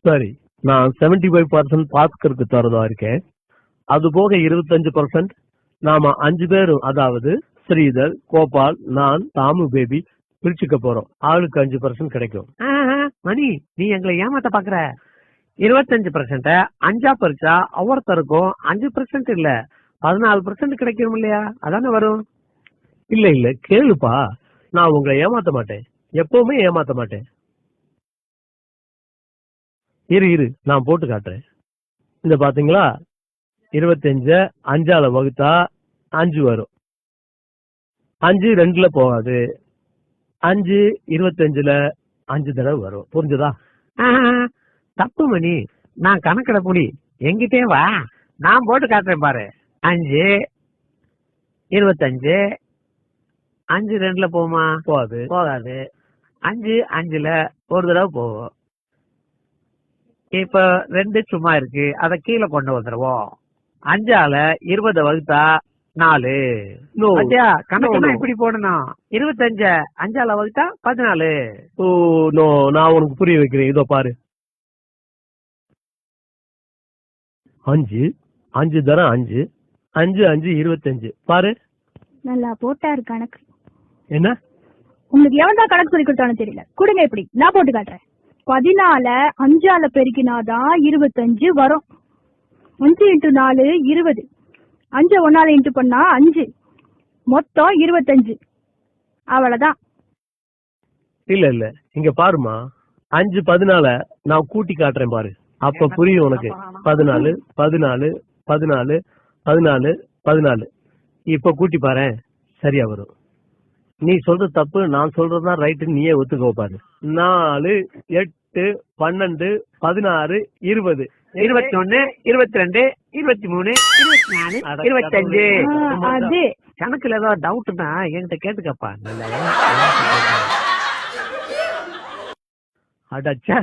சரி, நான் 75% பாஸ்கருக்கு தரதா இருக்கேன். அது போக 25% நாம 5 பேரும், அதாவது ஸ்ரீதர், கோபால், நான், தாமு பேபி பிரிச்சுக்க போறோம். ஆளுக்கு 5% கிடைக்கும். மணி, நீ எங்களை ஏமாத்த பாக்குற. 25% 5ஆ பறிச்சா ஒவ்வொருத்தருக்கும் 5% இல்ல 14% கிடைக்கும் இல்லையா? அதானே வரும். இல்ல இல்ல, கேளுப்பா, நான் உங்களை ஏமாத்த மாட்டேன், எப்பவுமே ஏமாத்த மாட்டேன். இரு நான் போட்டு காட்டுறேன். இந்த பாத்தீங்களா, 25 5ஆல வகுத்தா 5 வரும். 5 2ல போகாது. 5 25ல 5 தடவை வரும். புரிஞ்சுதா? தப்பு மணி, நான் கணக்கிட புடி, எங்கிட்டே வா, நான் போட்டு காட்டுறேன் பாரு. 5 25 5 2ல போகுமா? போகாது. 5 5ல ஒரு தடவை போகும். இப்ப 2 சும்மா இருக்கு, அத கீழே கொண்டு வந்துருவோம். 5ஆல 20 வகுத்தா 4. கணக்கு இப்படி போடணும். 25 5ஆல வகுத்தா 14. ஓ நோ, நான் உனக்கு புரிய வைக்கிறேன். இதோ பாரு, 5 5 தரம் 5 5 5 25. பாரு, நல்லா போட்டாரு கணக்கு. என்ன உங்களுக்கு எவன் தான் கணக்கு சொல்லி கொடுத்தானு தெரியல. கொடுங்க, எப்படி நான் போட்டு காட்டுறேன். 14 5ஆல பெருக்கினாதான் 25 வரும். 5 × 4 20. 5 1ஆல இன்ட்டு பண்ணா 5, மொத்தம் 25. அவ்வளவுதான். இல்ல இல்ல, இங்க பாருமா, 5 14 நான் கூட்டி காட்டுறேன் பாரு, அப்ப புரியும் உனக்கு. 14 14 14 14 14. இப்ப கூட்டி பாரு, சரியா வரும். நீ சொல்றது தப்பு, நான் சொல்றதுதான் ரைட்டு, நீயே ஒத்துக்கோ பாரு. 4 8 12 16 20 21 22 23 24 25. அது கணக்குல ஏதாவது டவுட்னா என்கிட்ட கேட்டுக்கப்பா. அடச்சா,